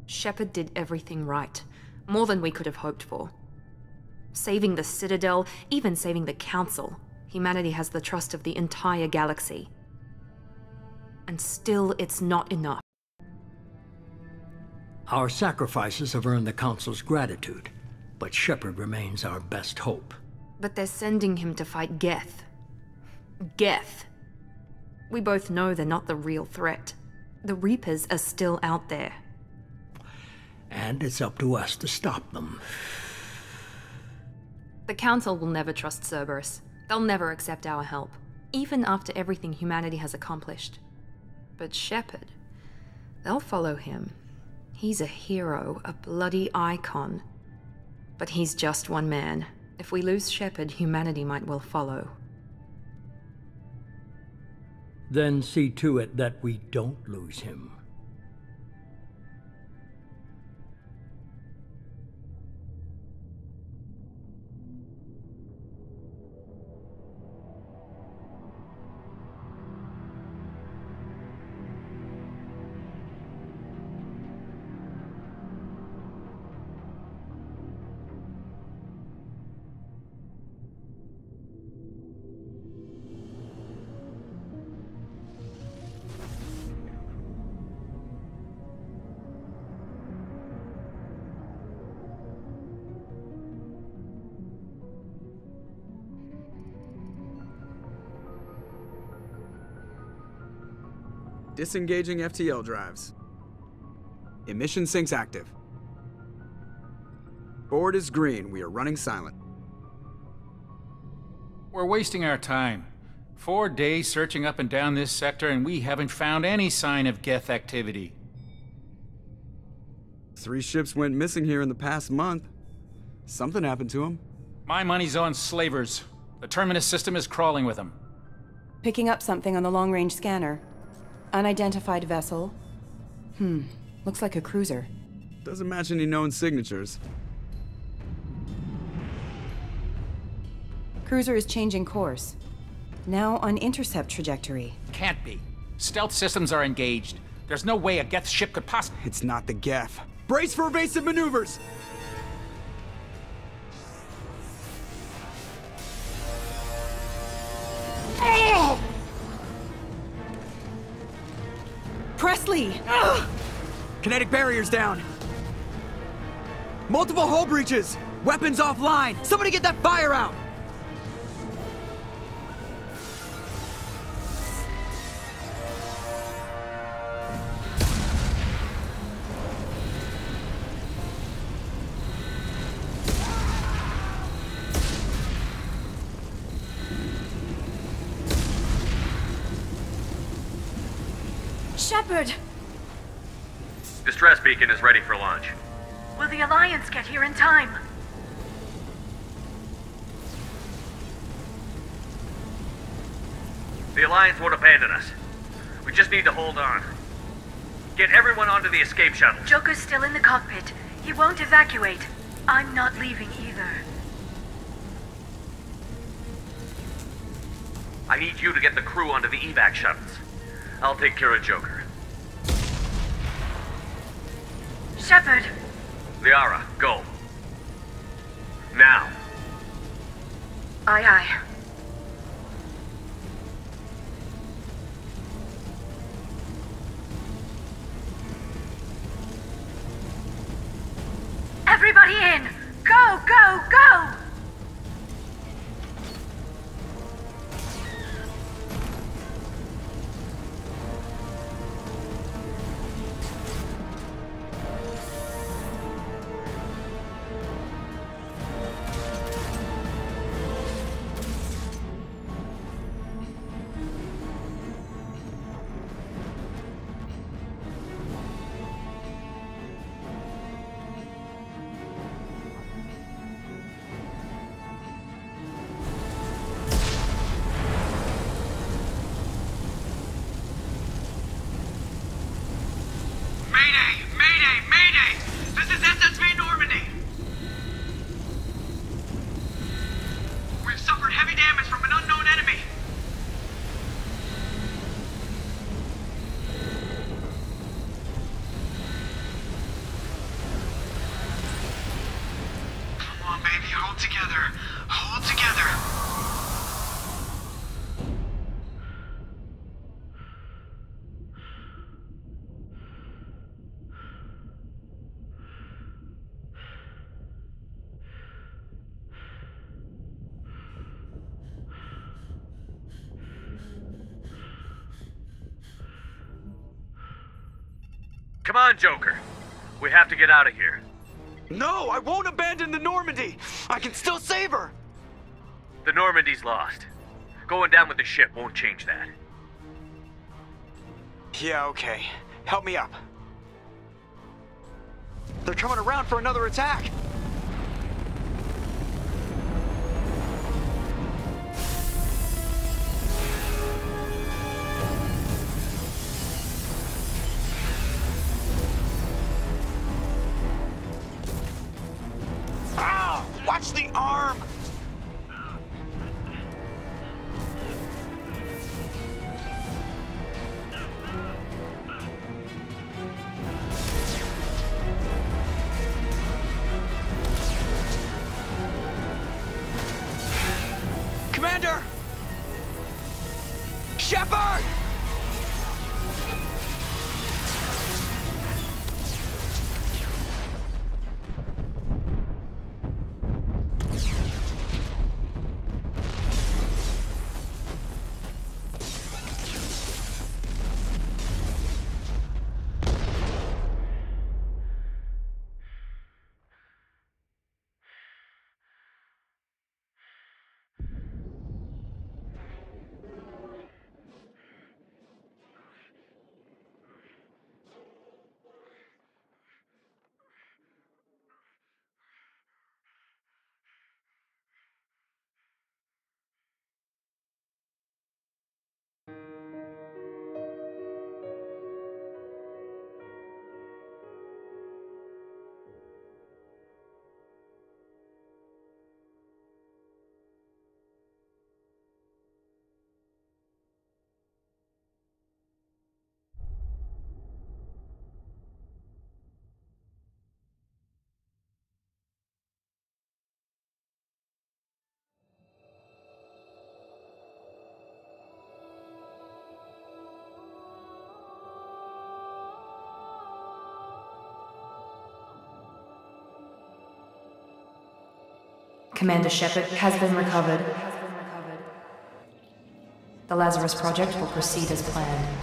Shepard did everything right. More than we could have hoped for. Saving the Citadel, even saving the Council. Humanity has the trust of the entire galaxy. And still, it's not enough. Our sacrifices have earned the Council's gratitude, but Shepard remains our best hope. But they're sending him to fight Geth. Geth. We both know they're not the real threat. The Reapers are still out there. And it's up to us to stop them. The Council will never trust Cerberus. They'll never accept our help, even after everything humanity has accomplished. But Shepard, they'll follow him. He's a hero, a bloody icon. But he's just one man. If we lose Shepard, humanity might well follow. Then see to it that we don't lose him. Disengaging FTL drives. Emission sinks active. Board is green. We are running silent. We're wasting our time. 4 days searching up and down this sector, and we haven't found any sign of Geth activity. 3 ships went missing here in the past month. Something happened to them. My money's on slavers. The Terminus system is crawling with them. Picking up something on the long-range scanner. Unidentified vessel. Looks like a cruiser. Doesn't match any known signatures. Cruiser is changing course. Now on intercept trajectory. Can't be. Stealth systems are engaged. There's no way a Geth ship could possibly... It's not the Geth. Brace for evasive maneuvers! Oh! Presley! Kinetic barriers down. Multiple hull breaches. Weapons offline. Somebody get that fire out. Shepard! Distress beacon is ready for launch. Will the Alliance get here in time? The Alliance won't abandon us. We just need to hold on. Get everyone onto the escape shuttle. Joker's still in the cockpit. He won't evacuate. I'm not leaving either. I need you to get the crew onto the evac shuttles. I'll take care of Joker. Shepard! Liara, go. Now. Aye, aye. Everybody in! Go, go, go! Come on, Joker. We have to get out of here. No, I won't abandon the Normandy! I can still save her! The Normandy's lost. Going down with the ship won't change that. Yeah, okay. Help me up. They're coming around for another attack! Ow! Watch the arm! Commander! Shepard! Commander Shepard has been recovered. The Lazarus project will proceed as planned.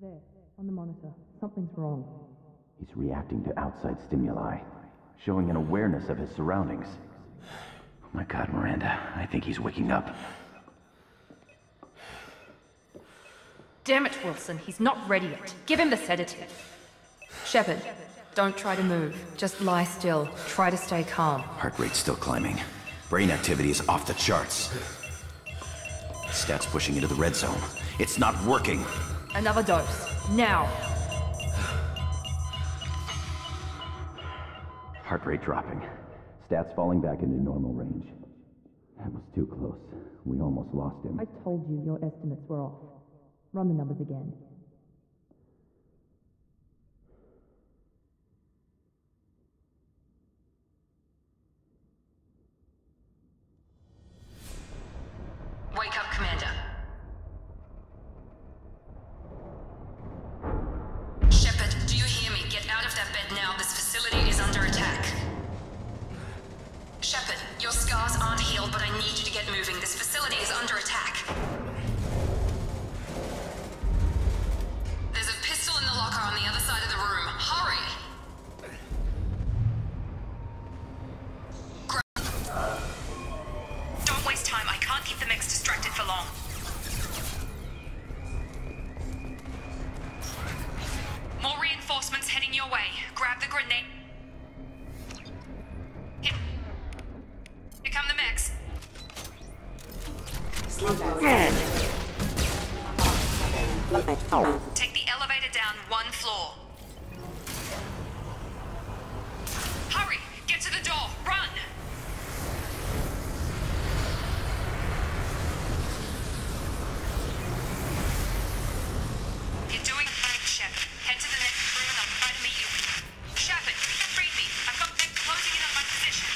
There, on the monitor. Something's wrong. He's reacting to outside stimuli, showing an awareness of his surroundings. Oh my God, Miranda, I think he's waking up. Damn it, Wilson, he's not ready yet. Give him the sedative. Shepard, don't try to move. Just lie still. Try to stay calm. Heart rate's still climbing. Brain activity is off the charts. Stats pushing into the red zone. It's not working. Another dose. Now. Heart rate dropping. Stats falling back into normal range. That was too close. We almost lost him. I told you your estimates were off. Run the numbers again. Wake up, Commander. Shepard, do you hear me? Get out of that bed now. This facility is under attack. Shepard, your scars aren't healed, but I need you to get moving. This facility is under attack. There's a pistol in the locker on the other side of the room. Hurry! Don't waste time. I can't keep the mix distracted for long. More reinforcements heading your way. Grab the grenade. Here come the mechs. Slow down. Take the elevator down 1 floor. Hurry! Get to the door! Run! You're doing fine, Shep. Head to the next room and I'll try to meet you. Shepard, read me. I've got them closing in on my position.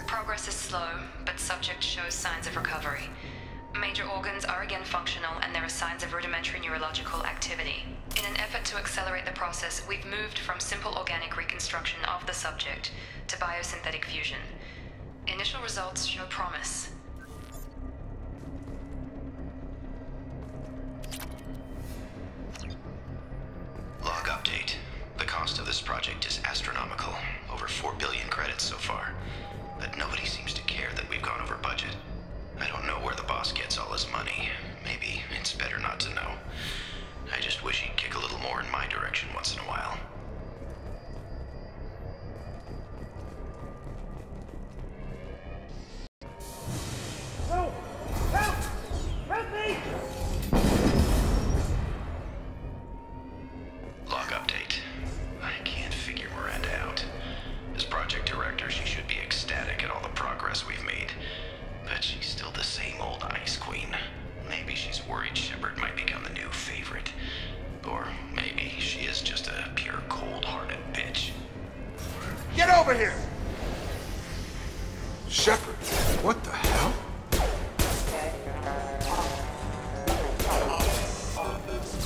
Progress is slow, but subject shows signs of recovery. Major organs are again functional, and there are signs of rudimentary neurological activity. In an effort to accelerate the process, we've moved from simple organic reconstruction of the subject to biosynthetic fusion. Initial results show promise. Log update. The cost of this project is astronomical. Over 4 billion credits so far. But nobody seems to care that we've gone over budget. I don't know where the boss gets all his money. Maybe it's better not to know. I just wish he'd kick a little more in my direction once in a while. Help! Help! Help me! Log update. I can't figure Miranda out. As project director, she should be ecstatic at all the progress we've made. But she's still the same old ice queen. Maybe she's worried Shepard might become the new favorite. Or maybe she is just a pure cold-hearted bitch. Get over here! Shepard, what the hell?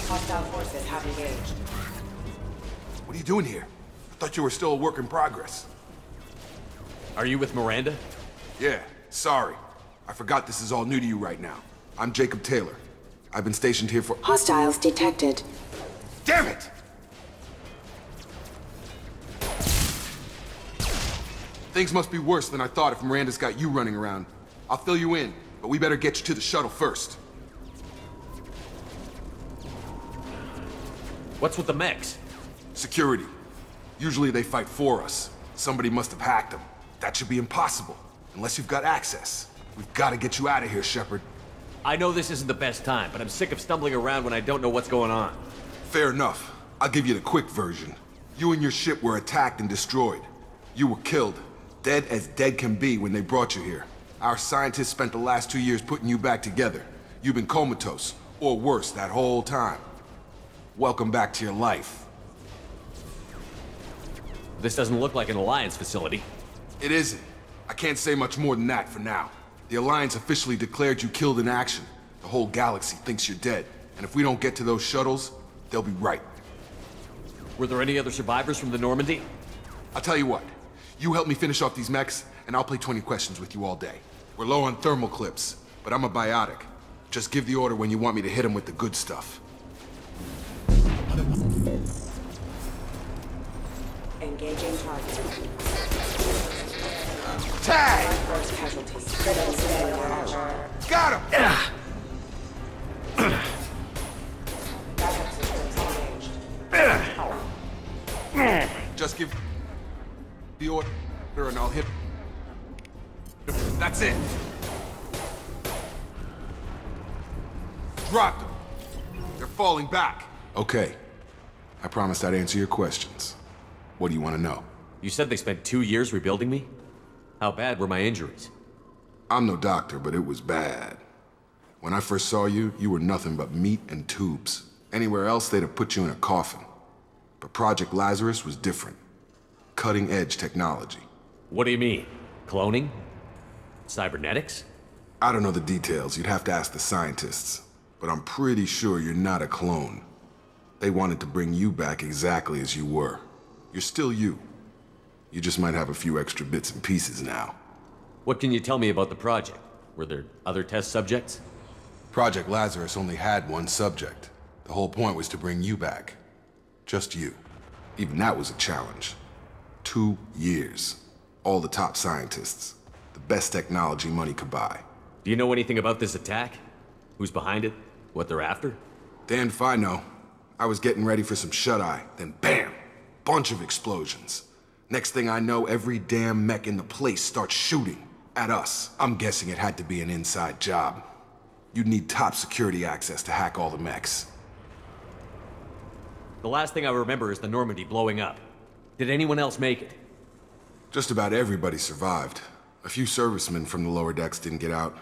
Hostile forces have engaged. What are you doing here? I thought you were still a work in progress. Are you with Miranda? Yeah, sorry. I forgot this is all new to you right now. I'm Jacob Taylor. I've been stationed here for— Hostiles detected. Damn it! Things must be worse than I thought if Miranda's got you running around. I'll fill you in, but we better get you to the shuttle first. What's with the mechs? Security. Usually they fight for us. Somebody must have hacked them. That should be impossible, unless you've got access. We've got to get you out of here, Shepard. I know this isn't the best time, but I'm sick of stumbling around when I don't know what's going on. Fair enough. I'll give you the quick version. You and your ship were attacked and destroyed. You were killed. Dead as dead can be when they brought you here. Our scientists spent the last 2 years putting you back together. You've been comatose, or worse, that whole time. Welcome back to your life. This doesn't look like an Alliance facility. It isn't. I can't say much more than that for now. The Alliance officially declared you killed in action. The whole galaxy thinks you're dead. And if we don't get to those shuttles, they'll be right. Were there any other survivors from the Normandy? I'll tell you what. You help me finish off these mechs, and I'll play 20 questions with you all day. We're low on thermal clips, but I'm a biotic. Just give the order when you want me to hit them with the good stuff. Engaging target. Tag! Force casualties. Critical failure. Got him! Backup systems engaged. Just give the order, and I'll hit. That's it. Dropped them. They're falling back. Okay. I promised I'd answer your questions. What do you want to know? You said they spent 2 years rebuilding me? How bad were my injuries? I'm no doctor, but it was bad. When I first saw you, you were nothing but meat and tubes. Anywhere else, they'd have put you in a coffin. But Project Lazarus was different. Cutting-edge technology. What do you mean? Cloning? Cybernetics? I don't know the details. You'd have to ask the scientists. But I'm pretty sure you're not a clone. They wanted to bring you back exactly as you were. You're still you. You just might have a few extra bits and pieces now. What can you tell me about the project? Were there other test subjects? Project Lazarus only had one subject. The whole point was to bring you back. Just you. Even that was a challenge. 2 years. All the top scientists. The best technology money could buy. Do you know anything about this attack? Who's behind it? What they're after? Damned if I know. I was getting ready for some shut-eye, then bam! Bunch of explosions. Next thing I know, every damn mech in the place starts shooting. At us, I'm guessing it had to be an inside job. You'd need top security access to hack all the mechs. The last thing I remember is the Normandy blowing up. Did anyone else make it? Just about everybody survived. A few servicemen from the lower decks didn't get out.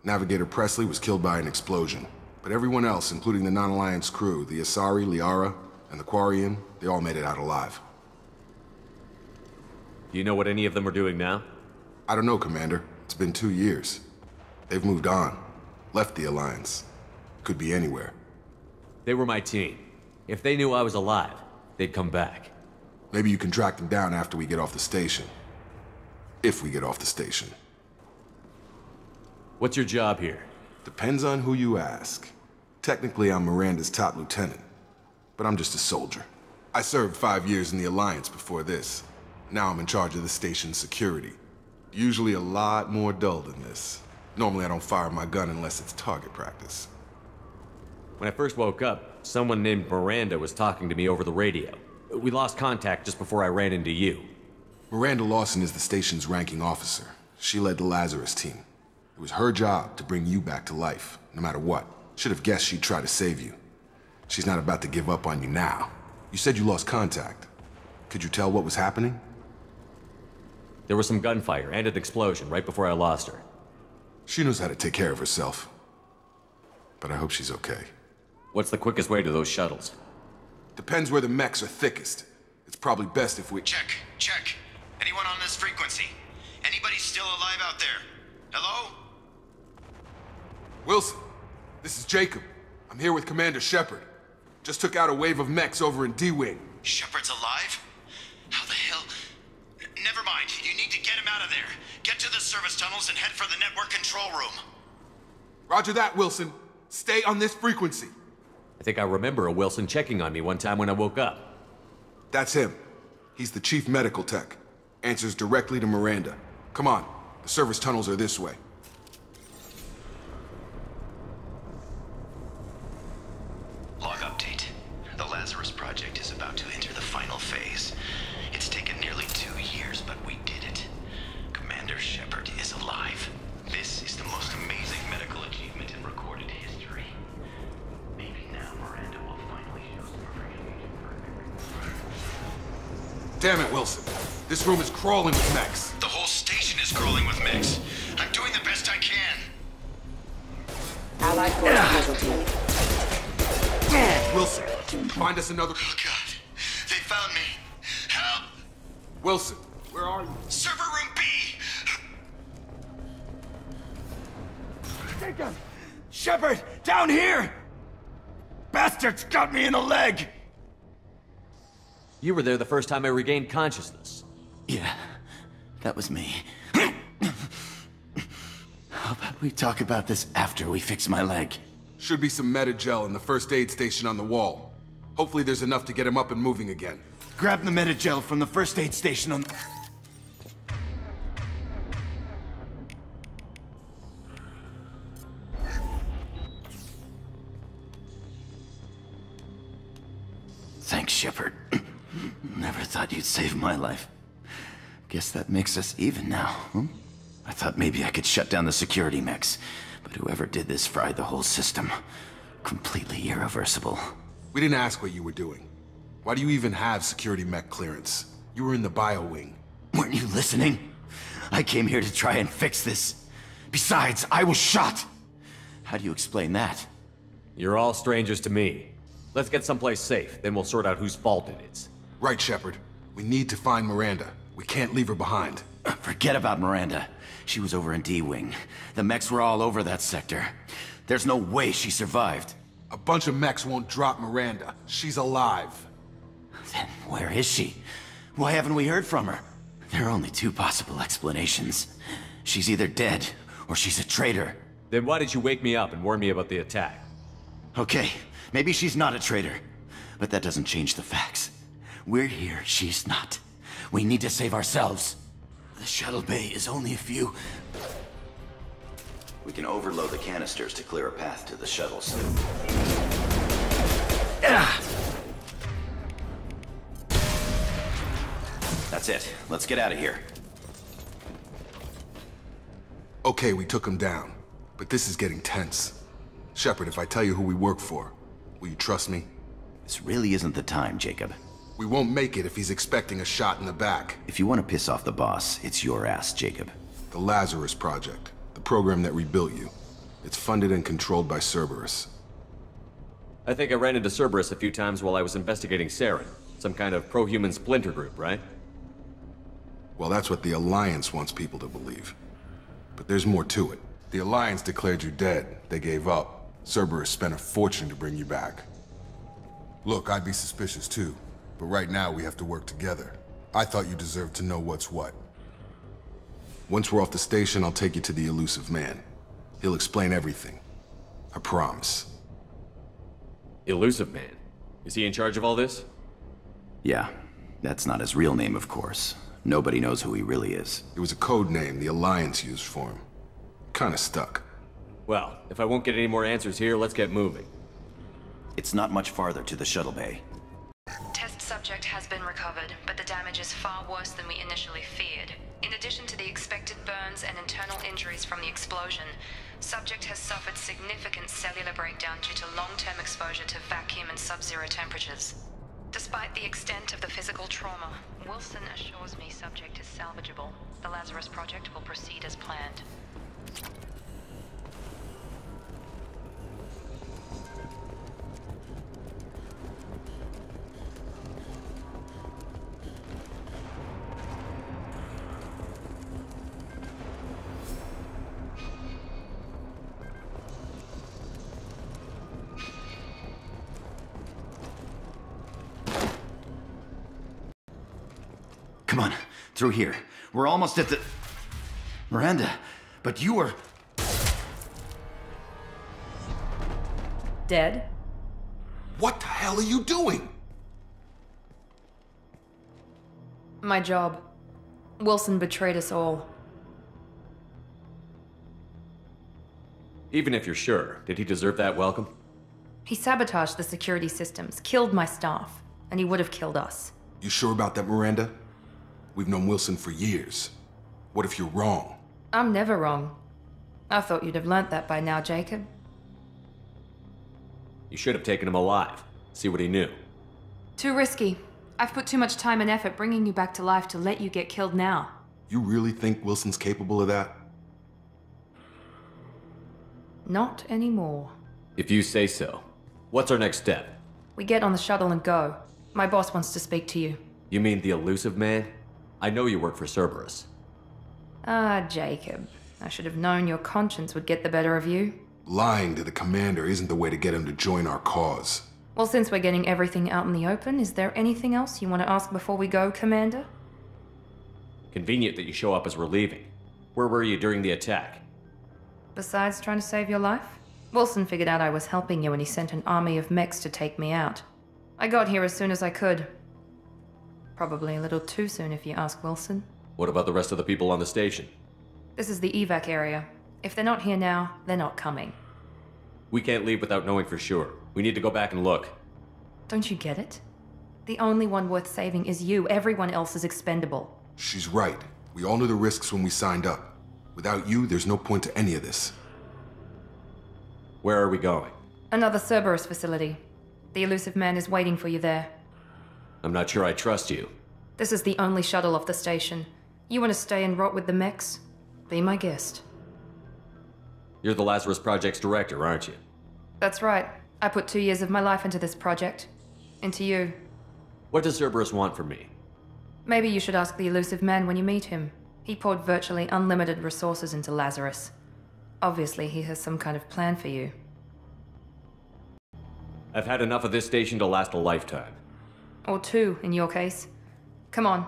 Navigator Presley was killed by an explosion. But everyone else, including the non-Alliance crew, the Asari, Liara, and the Quarian, they all made it out alive. Do you know what any of them are doing now? I don't know, Commander. It's been 2 years. They've moved on. Left the Alliance. Could be anywhere. They were my team. If they knew I was alive, they'd come back. Maybe you can track them down after we get off the station. If we get off the station. What's your job here? Depends on who you ask. Technically, I'm Miranda's top lieutenant. But I'm just a soldier. I served 5 years in the Alliance before this. Now I'm in charge of the station's security. Usually a lot more dull than this. Normally I don't fire my gun unless it's target practice. When I first woke up, someone named Miranda was talking to me over the radio. We lost contact just before I ran into you. Miranda Lawson is the station's ranking officer. She led the Lazarus team. It was her job to bring you back to life, no matter what. Should have guessed she'd try to save you. She's not about to give up on you now. You said you lost contact. Could you tell what was happening? There was some gunfire and an explosion right before I lost her. She knows how to take care of herself. But I hope she's okay. What's the quickest way to those shuttles? Depends where the mechs are thickest. It's probably best if we... Check. Anyone on this frequency? Anybody still alive out there? Hello? Wilson, this is Jacob. I'm here with Commander Shepard. Just took out a wave of mechs over in D-Wing. Shepard's alive? How the hell? Never mind. You need to get him out of there. Get to the service tunnels and head for the network control room. Roger that, Wilson. Stay on this frequency. I think I remember a Wilson checking on me one time when I woke up. That's him. He's the chief medical tech. Answers directly to Miranda. Come on. The service tunnels are this way. Log update. The Lazarus project is about to enter the final phase. It's taken nearly 2 years, but we did it. Commander Shepard is alive. This is the most amazing medical achievement in recorded history. Maybe now Miranda will finally show some appreciation for Damn it, Wilson. This room is crawling with mechs. The whole station is crawling with mechs. I'm doing the best I can. Allied force casualty. Wilson, find us another... Oh, God. They found me. Help! Wilson, where are you? Server room B! Jacob! Shepard! Down here! Bastards got me in the leg! You were there the first time I regained consciousness. Yeah, that was me. How about we talk about this after we fix my leg? Should be some Metagel in the first aid station on the wall. Hopefully there's enough to get him up and moving again. Grab the Metagel from the first aid station on... Thanks, Shepard. Never thought you'd save my life. Guess that makes us even now, huh? I thought maybe I could shut down the security mechs, but whoever did this fried the whole system. Completely irreversible. We didn't ask what you were doing. Why do you even have security mech clearance? You were in the bio wing. Weren't you listening? I came here to try and fix this. Besides, I was shot! How do you explain that? You're all strangers to me. Let's get someplace safe, then we'll sort out whose fault it is. Right, Shepard. We need to find Miranda. We can't leave her behind. Forget about Miranda. She was over in D-Wing. The mechs were all over that sector. There's no way she survived. A bunch of mechs won't drop Miranda. She's alive. Then where is she? Why haven't we heard from her? There are only two possible explanations. She's either dead, or she's a traitor. Then why did you wake me up and warn me about the attack? Okay, maybe she's not a traitor. But that doesn't change the facts. We're here, she's not. We need to save ourselves. The shuttle bay is only a few... We can overload the canisters to clear a path to the shuttles. That's it. Let's get out of here. Okay, we took him down. But this is getting tense. Shepard, if I tell you who we work for, will you trust me? This really isn't the time, Jacob. We won't make it if he's expecting a shot in the back. If you want to piss off the boss, it's your ass, Jacob. The Lazarus Project. The program that rebuilt you. It's funded and controlled by Cerberus. I think I ran into Cerberus a few times while I was investigating Saren. Some kind of pro-human splinter group, right? Well, that's what the Alliance wants people to believe. But there's more to it. The Alliance declared you dead. They gave up. Cerberus spent a fortune to bring you back. Look, I'd be suspicious too. But right now, we have to work together. I thought you deserved to know what's what. Once we're off the station, I'll take you to the elusive man. He'll explain everything. I promise. Elusive man? Is he in charge of all this? Yeah. That's not his real name, of course. Nobody knows who he really is. It was a code name the Alliance used for him. Kinda stuck. Well, if I won't get any more answers here, let's get moving. It's not much farther to the shuttle bay. Test subject has been recovered, but the damage is far worse than we initially feared. In addition to the expected burns and internal injuries from the explosion, subject has suffered significant cellular breakdown due to long-term exposure to vacuum and sub-zero temperatures. Despite the extent of the physical trauma, Wilson assures me subject is salvageable. The Lazarus Project will proceed as planned. Come on, through here. We're almost at the... Miranda, but you were... Dead? What the hell are you doing? My job. Wilson betrayed us all. Even if you're sure, did he deserve that welcome? He sabotaged the security systems, killed my staff, and he would have killed us. You sure about that, Miranda? We've known Wilson for years. What if you're wrong? I'm never wrong. I thought you'd have learnt that by now, Jacob. You should have taken him alive. See what he knew. Too risky. I've put too much time and effort bringing you back to life to let you get killed now. You really think Wilson's capable of that? Not anymore. If you say so. What's our next step? We get on the shuttle and go. My boss wants to speak to you. You mean the elusive man? I know you work for Cerberus. Ah, Jacob. I should have known your conscience would get the better of you. Lying to the commander isn't the way to get him to join our cause. Well, since we're getting everything out in the open, is there anything else you want to ask before we go, Commander? Convenient that you show up as we're leaving. Where were you during the attack? Besides trying to save your life? Wilson figured out I was helping you and he sent an army of mechs to take me out. I got here as soon as I could. Probably a little too soon if you ask Wilson. What about the rest of the people on the station? This is the evac area. If they're not here now, they're not coming. We can't leave without knowing for sure. We need to go back and look. Don't you get it? The only one worth saving is you. Everyone else is expendable. She's right. We all knew the risks when we signed up. Without you, there's no point to any of this. Where are we going? Another Cerberus facility. The elusive man is waiting for you there. I'm not sure I trust you. This is the only shuttle off the station. You want to stay and rot with the mechs? Be my guest. You're the Lazarus Project's director, aren't you? That's right. I put 2 years of my life into this project. Into you. What does Cerberus want from me? Maybe you should ask the elusive man when you meet him. He poured virtually unlimited resources into Lazarus. Obviously, he has some kind of plan for you. I've had enough of this station to last a lifetime. Or 2, in your case. Come on.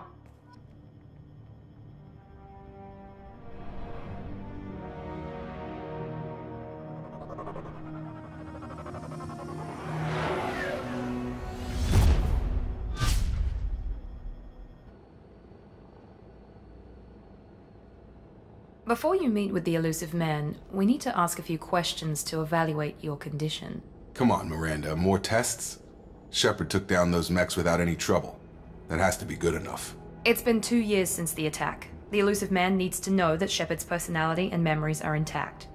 Before you meet with the elusive man, we need to ask a few questions to evaluate your condition. Come on, Miranda. More tests? Shepard took down those mechs without any trouble. That has to be good enough. It's been 2 years since the attack. The elusive man needs to know that Shepard's personality and memories are intact.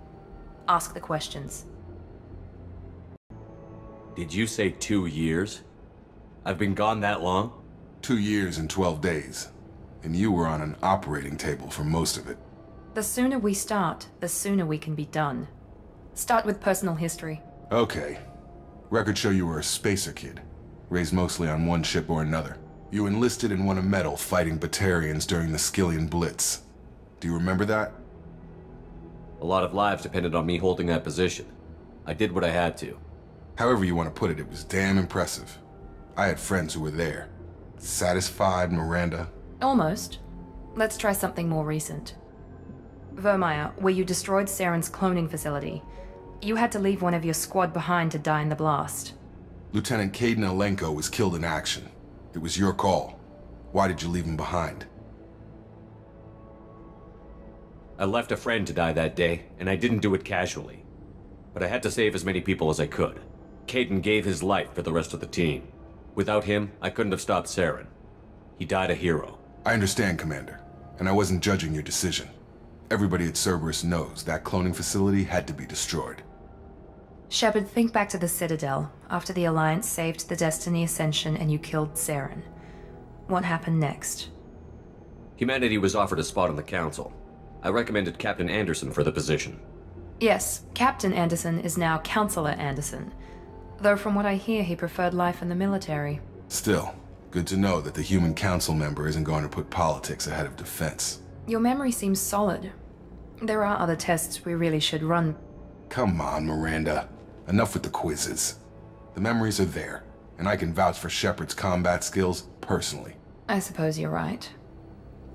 Ask the questions. Did you say 2 years? I've been gone that long? 2 years and 12 days. And you were on an operating table for most of it. The sooner we start, the sooner we can be done. Start with personal history. Okay. Records show you were a spacer kid, raised mostly on one ship or another. You enlisted and won a medal fighting Batarians during the Skillian Blitz. Do you remember that? A lot of lives depended on me holding that position. I did what I had to. However you want to put it, it was damn impressive. I had friends who were there. Satisfied, Miranda? Almost. Let's try something more recent. Vermeer, where you destroyed Saren's cloning facility. You had to leave one of your squad behind to die in the blast. Lieutenant Caden Alenko was killed in action. It was your call. Why did you leave him behind? I left a friend to die that day, and I didn't do it casually. But I had to save as many people as I could. Caden gave his life for the rest of the team. Without him, I couldn't have stopped Saren. He died a hero. I understand, Commander, and I wasn't judging your decision. Everybody at Cerberus knows that cloning facility had to be destroyed. Shepard, think back to the Citadel, after the Alliance saved the Destiny Ascension and you killed Saren. What happened next? Humanity was offered a spot on the Council. I recommended Captain Anderson for the position. Yes, Captain Anderson is now Counselor Anderson. Though from what I hear, he preferred life in the military. Still, good to know that the human council member isn't going to put politics ahead of defense. Your memory seems solid. There are other tests we really should run. Come on, Miranda. Enough with the quizzes. The memories are there, and I can vouch for Shepard's combat skills personally. I suppose you're right.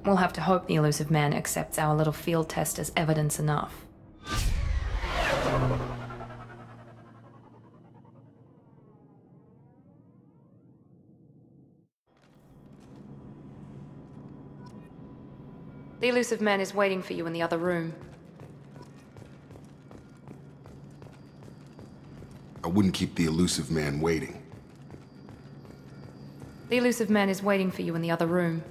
We'll have to hope the elusive man accepts our little field test as evidence enough. The elusive man is waiting for you in the other room. I wouldn't keep the elusive man waiting. The elusive man is waiting for you in the other room.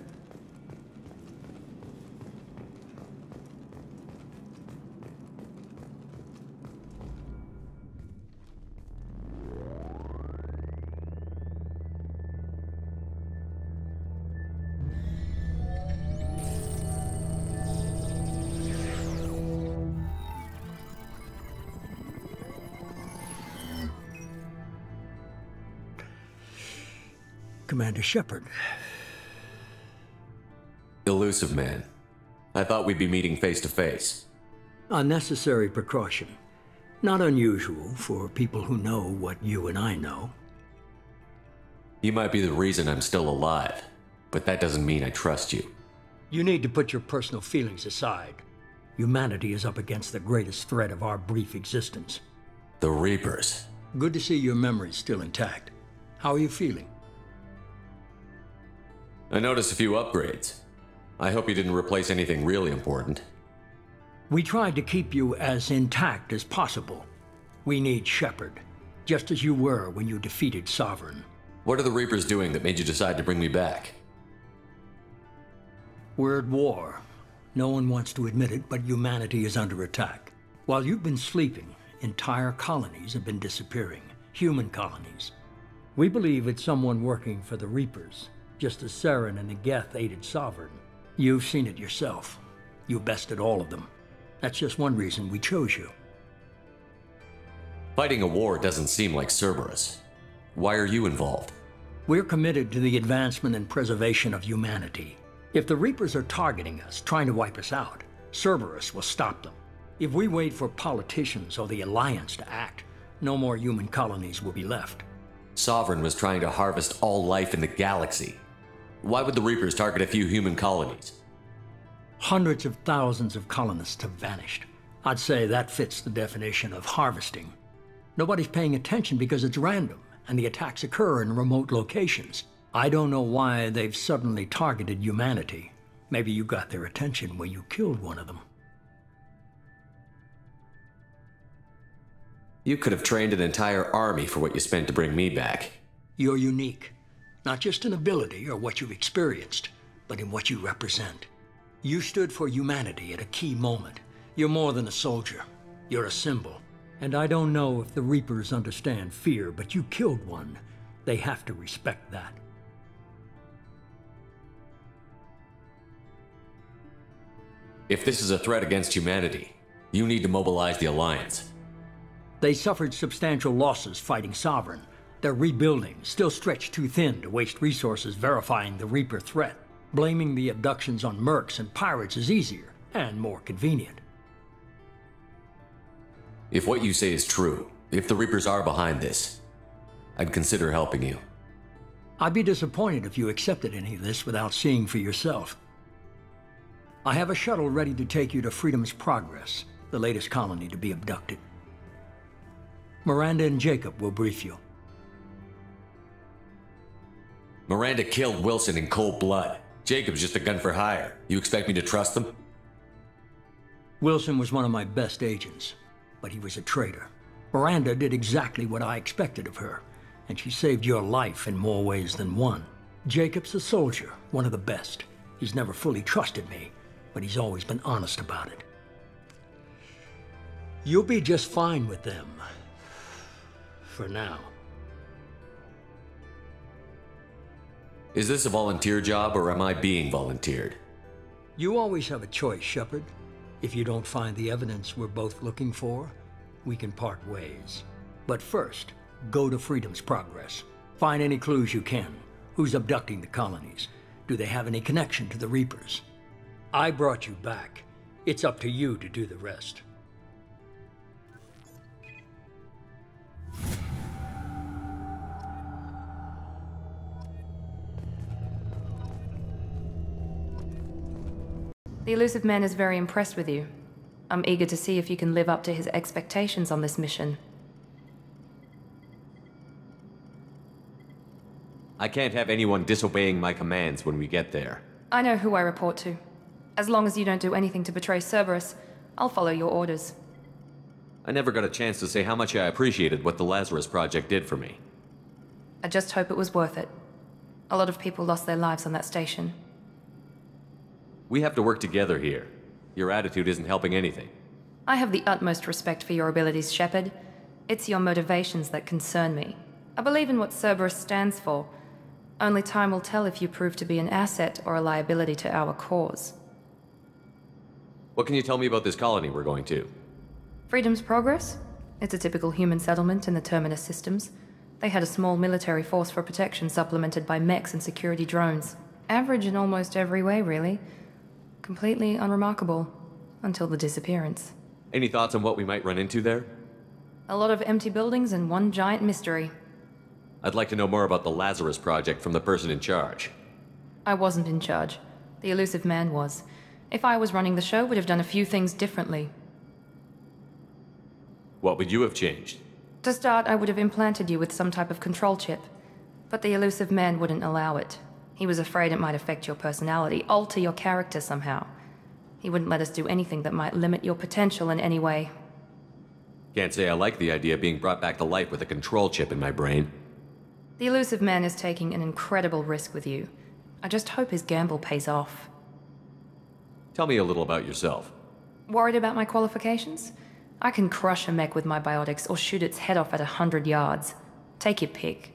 Commander Shepard. Elusive man. I thought we'd be meeting face to face. A necessary precaution. Not unusual for people who know what you and I know. You might be the reason I'm still alive, but that doesn't mean I trust you. You need to put your personal feelings aside. Humanity is up against the greatest threat of our brief existence. The Reapers. Good to see your memory's still intact. How are you feeling? I noticed a few upgrades. I hope you didn't replace anything really important. We tried to keep you as intact as possible. We need Shepard, just as you were when you defeated Sovereign. What are the Reapers doing that made you decide to bring me back? We're at war. No one wants to admit it, but humanity is under attack. While you've been sleeping, entire colonies have been disappearing. Human colonies. We believe it's someone working for the Reapers, just as Saren and the Geth aided Sovereign. You've seen it yourself. You bested all of them. That's just one reason we chose you. Fighting a war doesn't seem like Cerberus. Why are you involved? We're committed to the advancement and preservation of humanity. If the Reapers are targeting us, trying to wipe us out, Cerberus will stop them. If we wait for politicians or the Alliance to act, no more human colonies will be left. Sovereign was trying to harvest all life in the galaxy. Why would the Reapers target a few human colonies? Hundreds of thousands of colonists have vanished. I'd say that fits the definition of harvesting. Nobody's paying attention because it's random, and the attacks occur in remote locations. I don't know why they've suddenly targeted humanity. Maybe you got their attention when you killed one of them. You could have trained an entire army for what you spent to bring me back. You're unique. Not just in ability or what you've experienced, but in what you represent. You stood for humanity at a key moment. You're more than a soldier. You're a symbol. And I don't know if the Reapers understand fear, but you killed one. They have to respect that. If this is a threat against humanity, you need to mobilize the Alliance. They suffered substantial losses fighting Sovereign. They're rebuilding, still stretched too thin to waste resources verifying the Reaper threat. Blaming the abductions on mercs and pirates is easier and more convenient. If what you say is true, if the Reapers are behind this, I'd consider helping you. I'd be disappointed if you accepted any of this without seeing for yourself. I have a shuttle ready to take you to Freedom's Progress, the latest colony to be abducted. Miranda and Jacob will brief you. Miranda killed Wilson in cold blood. Jacob's just a gun for hire. You expect me to trust them? Wilson was one of my best agents, but he was a traitor. Miranda did exactly what I expected of her, and she saved your life in more ways than one. Jacob's a soldier, one of the best. He's never fully trusted me, but he's always been honest about it. You'll be just fine with them. For now. Is this a volunteer job, or am I being volunteered? You always have a choice, Shepard. If you don't find the evidence we're both looking for, we can part ways. But first, go to Freedom's Progress. Find any clues you can. Who's abducting the colonies? Do they have any connection to the Reapers? I brought you back. It's up to you to do the rest. The elusive man is very impressed with you. I'm eager to see if you can live up to his expectations on this mission. I can't have anyone disobeying my commands when we get there. I know who I report to. As long as you don't do anything to betray Cerberus, I'll follow your orders. I never got a chance to say how much I appreciated what the Lazarus project did for me. I just hope it was worth it. A lot of people lost their lives on that station. We have to work together here. Your attitude isn't helping anything. I have the utmost respect for your abilities, Shepard. It's your motivations that concern me. I believe in what Cerberus stands for. Only time will tell if you prove to be an asset or a liability to our cause. What can you tell me about this colony we're going to? Freedom's Progress? It's a typical human settlement in the Terminus systems. They had a small military force for protection supplemented by mechs and security drones. Average in almost every way, really. Completely unremarkable. Until the disappearance. Any thoughts on what we might run into there? A lot of empty buildings and one giant mystery. I'd like to know more about the Lazarus project from the person in charge. I wasn't in charge. The elusive man was. If I was running the show, would have done a few things differently. What would you have changed? To start, I would have implanted you with some type of control chip. But the elusive man wouldn't allow it. He was afraid it might affect your personality, alter your character somehow. He wouldn't let us do anything that might limit your potential in any way. Can't say I like the idea of being brought back to life with a control chip in my brain. The elusive man is taking an incredible risk with you. I just hope his gamble pays off. Tell me a little about yourself. Worried about my qualifications? I can crush a mech with my biotics or shoot its head off at 100 yards. Take your pick.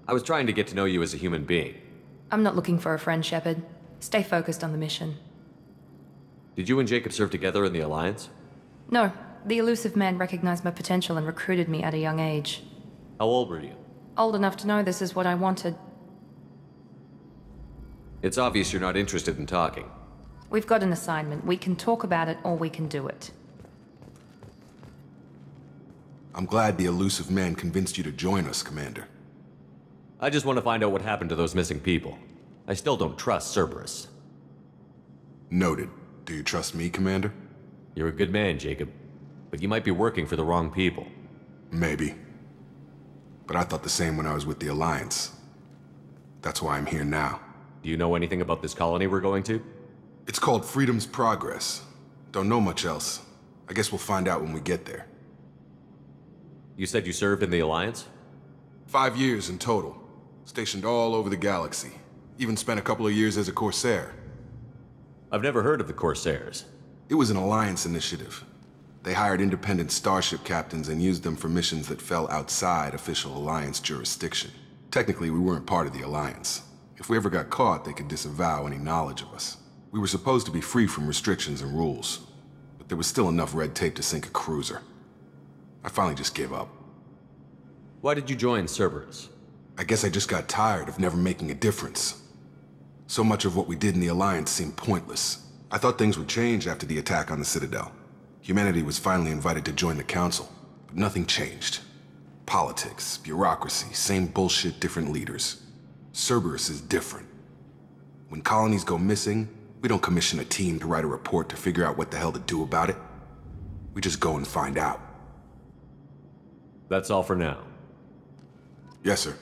I was trying to get to know you as a human being. I'm not looking for a friend, Shepard. Stay focused on the mission. Did you and Jacob serve together in the Alliance? No. The elusive man recognized my potential and recruited me at a young age. How old were you? Old enough to know this is what I wanted. It's obvious you're not interested in talking. We've got an assignment. We can talk about it or we can do it. I'm glad the elusive man convinced you to join us, Commander. I just want to find out what happened to those missing people. I still don't trust Cerberus. Noted. Do you trust me, Commander? You're a good man, Jacob. But you might be working for the wrong people. Maybe. But I thought the same when I was with the Alliance. That's why I'm here now. Do you know anything about this colony we're going to? It's called Freedom's Progress. Don't know much else. I guess we'll find out when we get there. You said you served in the Alliance? 5 years in total. Stationed all over the galaxy. Even spent a couple of years as a Corsair. I've never heard of the Corsairs. It was an Alliance initiative. They hired independent starship captains and used them for missions that fell outside official Alliance jurisdiction. Technically, we weren't part of the Alliance. If we ever got caught, they could disavow any knowledge of us. We were supposed to be free from restrictions and rules, but there was still enough red tape to sink a cruiser. I finally just gave up. Why did you join Cerberus? I guess I just got tired of never making a difference. So much of what we did in the Alliance seemed pointless. I thought things would change after the attack on the Citadel. Humanity was finally invited to join the Council, but nothing changed. Politics, bureaucracy, same bullshit, different leaders. Cerberus is different. When colonies go missing, we don't commission a team to write a report to figure out what the hell to do about it. We just go and find out. That's all for now. Yes, sir.